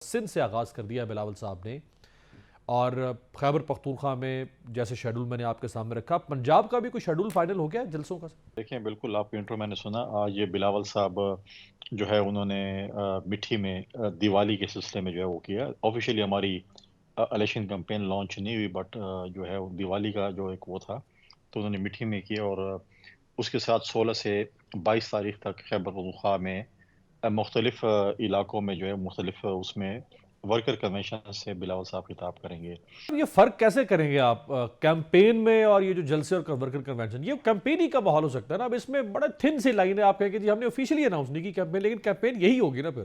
سندھ سے آغاز کر دیا ہے بلاول صاحب نے، اور خیبر پختونخوا میں جیسے شیڈول میں نے آپ کے سامنے رکھا، پنجاب کا بھی کوئی شیڈول فائنل ہو گیا ہے جلسوں کا؟ دیکھیں بالکل آپ کی انٹرو میں نے سنا آج یہ بلاول صاحب جو ہے انہوں نے مٹھی میں دیوالی کے سلسلے میں جو ہے وہ کیا آفیشیلی ہماری الیکشن کمپین لانچ نہیں ہوئی بٹ جو ہے دیوالی کا جو ایک وہ تھا تو انہوں نے مٹھی میں کیا اور اس کے ساتھ 16 سے 22 تاریخ تک خیبر پختونخوا میں مختلف علاقوں میں جو ہے مختلف اس میں ورکر کنونشن سے بلاول صاحب خطاب کریں گے۔ یہ فرق کیسے کریں گے آپ کیمپین میں اور یہ جو جلسے اور ورکر کنونشن، یہ کیمپین ہی کا ماحول ہو سکتا ہے نا؟ اب اس میں بڑا تھن سی لائن ہے، آپ کہیں کہ جی ہم نے آفیشیلی اناؤنس نہیں کی کیمپین، لیکن کیمپین یہی ہوگی نا پھر؟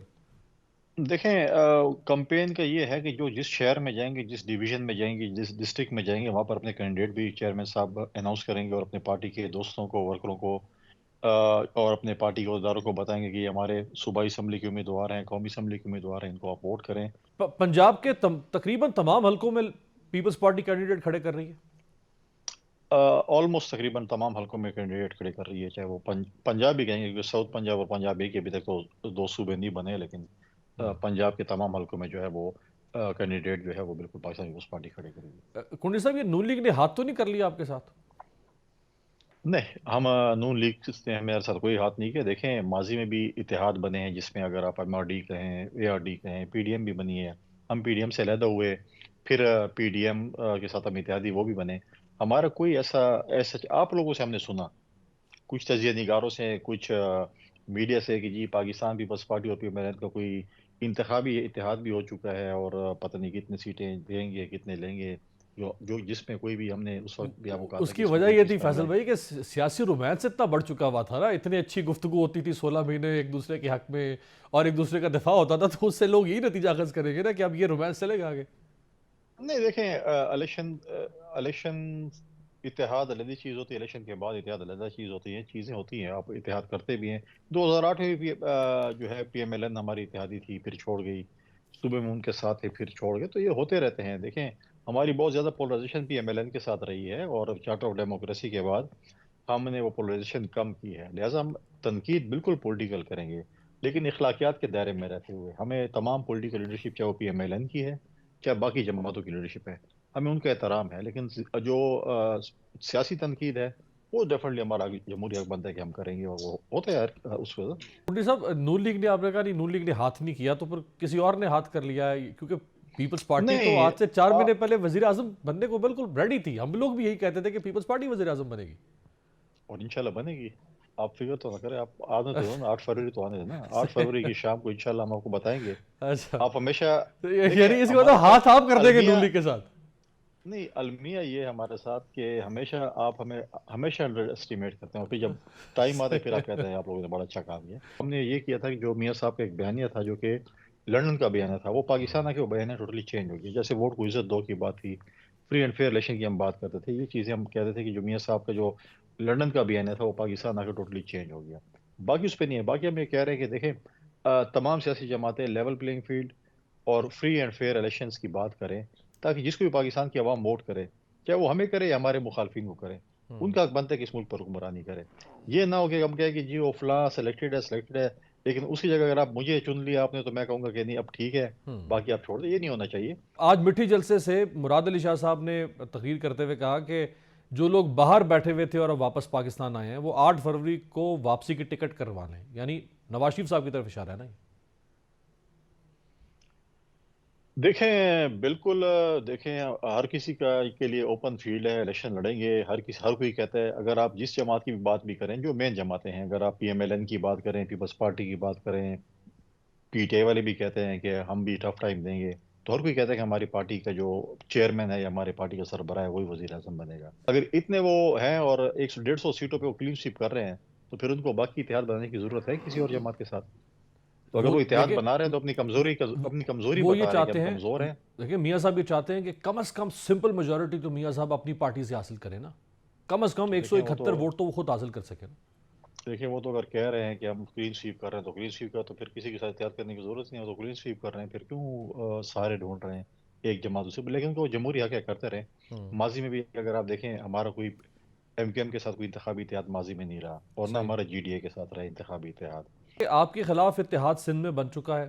دیکھیں کمپین کا یہ ہے کہ جو جس شہر میں جائیں گے، جس ڈویژن میں جائیں گے، جس ڈسٹرکٹ میں جائیں گے، وہاں پر اپنے کینڈیڈیٹ بھی چیئرمین صاحب اناؤنس کریں گے اور اپنے پارٹی کے دوستوں کو، ورکروں کو اور اپنے پارٹی کے عہدیداروں کو بتائیں گے کہ یہ ہمارے صوبائی اسمبلی کے امیدوار ہیں، قومی اسمبلی کے امیدوار ہیں، ان کو آپ ووٹ کریں۔ پنجاب کے تقریباً تمام حلقوں میں پیپلز پارٹی کینڈیڈیٹ کھڑے کر رہی ہے؟ آلموسٹ تقریباً تمام حلقوں میں کینڈیڈیٹ کھڑے کر رہی ہے، چاہے وہ پنجاب بھی کہیں گے کیونکہ ساؤتھ پنجاب اور پنجاب ایک ابھی تک تو دو صوبے نہیں بنے، لیکن پنجاب کے تمام حلقوں میں جو ہے وہ کینڈیڈیٹ جو ہے وہ بالکل پاکستان پیپلز پارٹی کھڑے کرے گی۔ کنڈی صاحب، یہ نون لیگ نے ہاتھ تو نہیں کر لیا آپ کے ساتھ؟ نہیں، ہم نون لیگ سے میرے ساتھ کوئی ہاتھ نہیں کیا۔ دیکھیں ماضی میں بھی اتحاد بنے ہیں جس میں اگر آپ ایم آر ڈی کہیں، اے آر ڈی کہیں، پی ڈی ایم بھی بنی ہے، ہم پی ڈی ایم سے علیحدہ ہوئے، پھر پی ڈی ایم کے ساتھ ہم اتحادی وہ بھی بنے۔ ہمارا کوئی ایسا آپ لوگوں سے ہم نے سنا، کچھ تجزیہ نگاروں سے، کچھ میڈیا سے کہ جی پاکستان پیپلز پارٹی اور پی ایم ایل این کا کوئی انتخابی اتحاد بھی ہو چکا ہے اور پتہ نہیں کتنی سیٹیں دیں گے، کتنے لیں گے، جو جس میں کوئی بھی ہم نے اس وقت بھی آپ کو کہا اس تھا کہ کی اس میں وجہ کوئی یہ چیز تھی فائنل فیصل ہے۔ بھائی کہ سیاسی رومانس اتنا بڑھ چکا ہوا تھا نا، اتنی اچھی گفتگو ہوتی تھی 16 مہینے ایک دوسرے کے حق میں، اور ایک دوسرے کا دفاع ہوتا تھا، تو اس سے لوگ یہی نتیجہ اخذ کریں گے نا کہ اب یہ رومانس چلے گا آگے۔ نہیں دیکھیں الیکشن اتحاد علیحدہ چیز ہوتی ہے، الیکشن کے بعد اتحاد علیحدہ چیز ہوتی ہے، چیزیں ہوتی ہیں، آپ اتحاد کرتے بھی ہیں۔ 2008 میں بھی جو ہے پی ایم ایل این ہماری اتحادی تھی، پھر چھوڑ گئی، صوبے میں ان کے ساتھ تھے، پھر چھوڑ گئے، تو یہ ہوتے رہتے ہیں۔ دیکھیں ہماری بہت زیادہ polarisation P M L N کے ساتھ رہی ہے اور چارٹر آف ڈیموکریسی کے بعد ہم نے وہ پولرائزیشن کم کی ہے، لہٰذا ہم تنقید بالکل پولیٹیکل کریں گے لیکن اخلاقیات کے دائرے میں رہتے ہوئے۔ ہمیں تمام پولیٹیکل لیڈرشپ چاہے وہ پی ایم ایل این کی ہے چاہے باقی جماعتوں کی لیڈرشپ ہے، ہمیں ان کا احترام ہے، لیکن جو سیاسی تنقید ہے وہ ڈیفینیٹلی ہمارا جمہوری حق بنتا ہے کہ ہم کریں گے، اور وہ ہوتا ہے اس وقت۔ کنڈی صاحب، نون لیگ نے، آپ نے کہا نہیں نون لیگ نے ہاتھ نہیں کیا، تو پھر کسی اور نے ہاتھ کر لیا ہے؟ کیونکہ پیپلز پارٹی تو نہیں آج سے 4 مہینے پہلے وزیر اعظم بننے کو بالکل ریڈی تھی، ہم لوگ بھی یہی کہتے تھے کہ پیپلز پارٹی وزیر اعظم بنے گی۔ اور انشاءاللہ بنے گی، آپ فکر تو نہ کریں، آپ آنے تو دو نا، 8 فروری تو آنے دینا، 8 فروری کی شام کو انشاءاللہ ہم آپ کو بتائیں گے۔ اچھا، آپ ہمیشہ تو دیکھیں یعنی اس کا ہمارے مطلب ساتھ ہاتھ آپ کر دیں گے نون المیہ، لیگ کے ساتھ؟ نہیں المیہ یہ ہمارے ساتھ کہ ہمیشہ آپ ہمیں ہمیشہ انڈر اسٹیمیٹ کرتے ہیں اور پھر جب ٹائم آتا ہے پھر آپ کہتے ہیں آپ لوگوں نے بڑا اچھا کام کیا۔ ہم نے یہ کیا تھا کہ جو میاں صاحب کا ایک بیانیہ تھا جو کہ لندن کا بیانیہ تھا، وہ پاکستان کے وہ بیانیہ ٹوٹلی چینج ہو گیا۔ جیسے ووٹ کو عزت دو کی بات تھی، فری اینڈ فیئر الیکشن کی ہم بات کرتے تھے، یہ چیزیں ہم کہتے تھے کہ جو میاں صاحب کا جو لندن کا بیانیہ تھا وہ پاکستان آ کے ٹوٹلی چینج ہو گیا۔ باقی اس پہ نہیں ہے، باقی ہم یہ کہہ رہے ہیں کہ دیکھیں تمام سیاسی جماعتیں لیول پلینگ فیلڈ اور فری اینڈ فیئر الیکشنز کی بات کریں تاکہ جس کو بھی پاکستان کی عوام ووٹ کرے، چاہے وہ ہمیں کرے یا ہمارے مخالفین کو کرے، ان کا حق بنتا ہے کہ اس ملک پر حکمرانی کرے۔ یہ نہ ہو کہ ہم کہیں کہ جی وہ فلاں سلیکٹڈ ہے، لیکن اسی جگہ اگر آپ مجھے چن لیا آپ نے تو میں کہوں گا کہ نہیں اب ٹھیک ہے باقی آپ چھوڑ دیں، یہ نہیں ہونا چاہیے۔ آج مٹھی جلسے سے مراد علی شاہ صاحب نے تقریر کرتے ہوئے کہا کہ جو لوگ باہر بیٹھے ہوئے تھے اور اب واپس پاکستان آئے ہیں وہ 8 فروری کو واپسی کی ٹکٹ کروا لیں، یعنی نواز شریف صاحب کی طرف اشارہ ہے نا یہ؟ دیکھیں بالکل دیکھیں ہر کسی کا کے لیے اوپن فیلڈ ہے، الیکشن لڑیں گے، ہر کوئی کہتا ہے، اگر آپ جس جماعت کی بھی بات بھی کریں، جو مین جماعتیں ہیں، اگر آپ پی ایم ایل این کی بات کریں، پیپلز پارٹی کی بات کریں، پی ٹی آئی والے بھی کہتے ہیں کہ ہم بھی ٹف ٹائم دیں گے، تو ہر کوئی کہتا ہے کہ ہماری پارٹی کا جو چیئرمین ہے یا ہماری پارٹی کا سربراہ ہے وہی وزیر اعظم بنے گا۔ اگر اتنے وہ ہیں اور 100-150 سیٹوں پہ وہ کلین سویپ کر رہے ہیں تو پھر ان کو باقی اتحاد بنانے کی ضرورت ہے کسی اور جماعت کے ساتھ؟ تو اگر وہ وہ اتحاد دیکھیں، بنا رہے ہیں تو اپنی کمزوری وہ یہ بتا رہے ہیں کہ ہم چاہتے ہیں، کمزور ہیں۔ دیکھیں میاں صاحب یہ چاہتے ہیں کہ کم از کم سمپل میجورٹی تو میاں صاحب اپنی پارٹی سے حاصل کریں نا، کم از کم تو دیکھیں وہ تو 171 ووٹ تو وہ خود حاصل کر سکیں نا۔ دیکھیں وہ تو اگر کہہ رہے ہیں کہ ہم کلین سویپ کر رہے ہیں تو کلین سویپ کا تو پھر کسی کے ساتھ اتحاد کرنے کی ضرورت نہیں ہے، وہ تو کلین سویپ کر رہے ہیں، پھر کیوں سارے ڈھونڈ رہے ہیں ایک جماعت سے؟ لیکن وہ جمہوری حق ہے، کرتے رہے۔ ماضی میں بھی اگر آپ دیکھیں ہمارا کوئی ایم کیو ایم کے ساتھ کوئی انتخابی اتحاد ماضی میں نہیں رہا اور نہ صحیح۔ ہمارا جی ڈی اے کے ساتھ رہا انتخابی اتحاد۔ آپ کے خلاف اتحاد سندھ میں بن چکا ہے،